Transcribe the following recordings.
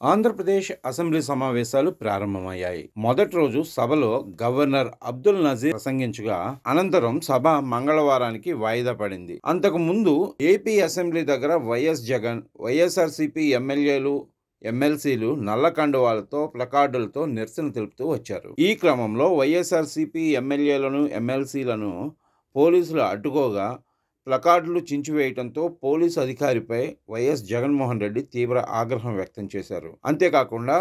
Andhra Pradesh assembly సమావేశాలు ప్రారంభమయ్యాయి. మొదటి రోజు సభలో గవర్నర్ అబ్దుల్ నజీర్ ప్రసంగించగా, అనంతరం సభ మంగళవారానికి వాయిదా పడింది. అంతకు ముందు ఏపీ అసెంబ్లీ దగ్గర వైఎస్ జగన్, వైఎస్ఆర్సీపీ ఎమ్మెల్యేలు, ఎమ్మెల్సీలు నల్ల కండువాలతో, ప్లకార్డులతో నిరసన తెలుపుతూ వచ్చారు. ఈ క్రమంలో వైఎస్ఆర్సీపీ ఎమ్మెల్యేలను, ఎమ్మెల్సీలను పోలీసులు అడ్డుకోగా ప్లకార్డులు చించివేయడంతో పోలీసు అధికారిపై వైఎస్ జగన్మోహన్ రెడ్డి తీవ్ర ఆగ్రహం వ్యక్తం చేశారు. అంతేకాకుండా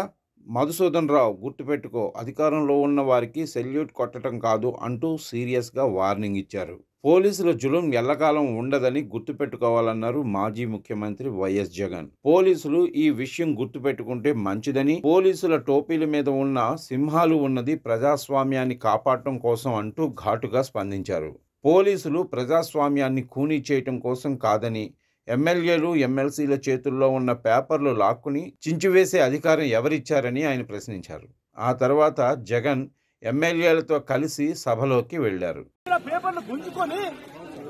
మధుసూదన్ రావు గుర్తుపెట్టుకో, అధికారంలో ఉన్న వారికి సెల్యూట్ కొట్టడం కాదు అంటూ సీరియస్గా వార్నింగ్ ఇచ్చారు. పోలీసుల జులుం ఎల్లకాలం ఉండదని గుర్తుపెట్టుకోవాలన్నారు మాజీ ముఖ్యమంత్రి వైఎస్ జగన్. పోలీసులు ఈ విషయం గుర్తుపెట్టుకుంటే మంచిదని, పోలీసుల టోపీల మీద ఉన్న సింహాలు ఉన్నది ప్రజాస్వామ్యాన్ని కాపాడటం కోసం అంటూ ఘాటుగా స్పందించారు. పోలీసులు ప్రజాస్వామ్యాన్ని ఖూనీ చేయటం కోసం కాదని, ఎమ్మెల్యేలు, ఎమ్మెల్సీల చేతుల్లో ఉన్న పేపర్లు లాక్కుని చించివేసే అధికారం ఎవరిచ్చారని ఆయన ప్రశ్నించారు. ఆ తర్వాత జగన్ ఎమ్మెల్యేలతో కలిసి సభలోకి వెళ్లారు. పేపర్లు గుంజుకొని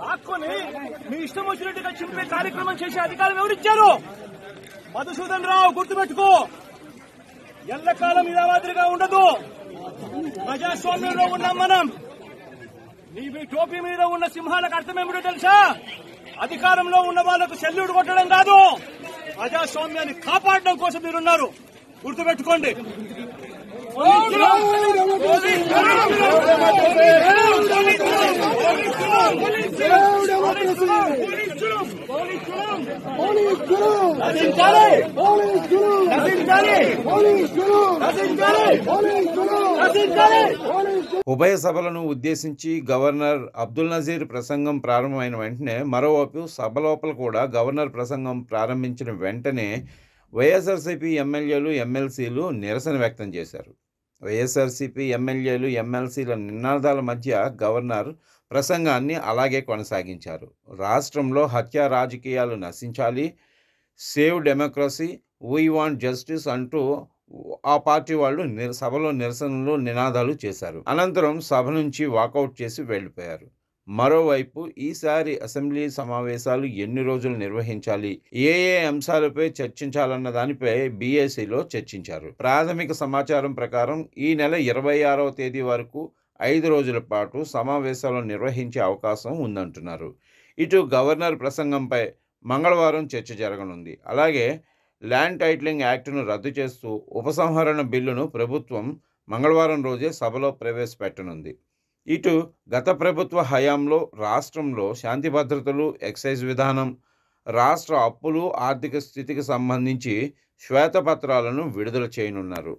లాక్కొని మీ ఇష్టం వచ్చినట్టుగా చింపే కార్యక్రమం చేసే అధికారం ఎవరిచ్చారు? మధుసూదన్ రావు గుర్తుపెట్టుకో, ఎల్లకాలం ఇలా మాదిరిగా ఉండదు. ప్రజాస్వామ్యంలో ఉన్నాం మనం. మీ టోపీ మీద ఉన్న సింహాలకు అర్థం ఏమిటో తెలుసా? అధికారంలో ఉన్న వాళ్లకు సెల్యూట్ కొట్టడం కాదు, ప్రజాస్వామ్యాన్ని కాపాడడం కోసం మీరున్నారు. గుర్తుపెట్టుకోండి. ఉభయ సభలను ఉద్దేశించి గవర్నర్ అబ్దుల్ నజీర్ ప్రసంగం ప్రారంభమైన వెంటనే, మరోవైపు సభ లోపల కూడా గవర్నర్ ప్రసంగం ప్రారంభించిన వెంటనే వైఎస్ఆర్సీపీ ఎమ్మెల్యేలు, ఎమ్మెల్సీలు నిరసన వ్యక్తం చేశారు. వైఎస్ఆర్సీపీ ఎమ్మెల్యేలు, ఎమ్మెల్సీల నినాదాల మధ్య గవర్నర్ ప్రసంగాన్ని అలాగే కొనసాగించారు. రాష్ట్రంలో హత్యా రాజకీయాలు నశించాలి, save democracy, we want justice అంటూ ఆ పార్టీ వాళ్ళు సభలో నిరసనలు, నినాదాలు చేశారు. అనంతరం సభ నుంచి వాకౌట్ చేసి వెళ్లిపోయారు. మరోవైపు ఈసారి అసెంబ్లీ సమావేశాలు ఎన్ని రోజులు నిర్వహించాలి, ఏ అంశాలపై చర్చించాలన్న దానిపై బీఏసీలో చర్చించారు. ప్రాథమిక సమాచారం ప్రకారం ఈ నెల 26వ తేదీ వరకు 5 రోజుల పాటు సమావేశాలు నిర్వహించే అవకాశం ఉందంటున్నారు. ఇటు గవర్నర్ ప్రసంగంపై మంగళవారం చర్చ జరగనుంది. అలాగే ల్యాండ్ టైటిలింగ్ యాక్టును రద్దు చేస్తూ ఉపసంహరణ బిల్లును ప్రభుత్వం మంగళవారం రోజే సభలో ప్రవేశపెట్టనుంది. ఇటు గత ప్రభుత్వ హయాంలో రాష్ట్రంలో శాంతి భద్రతలు, ఎక్సైజ్ విధానం, రాష్ట్ర అప్పులు, ఆర్థిక స్థితికి సంబంధించి శ్వేతపత్రాలను విడుదల చేయనున్నారు.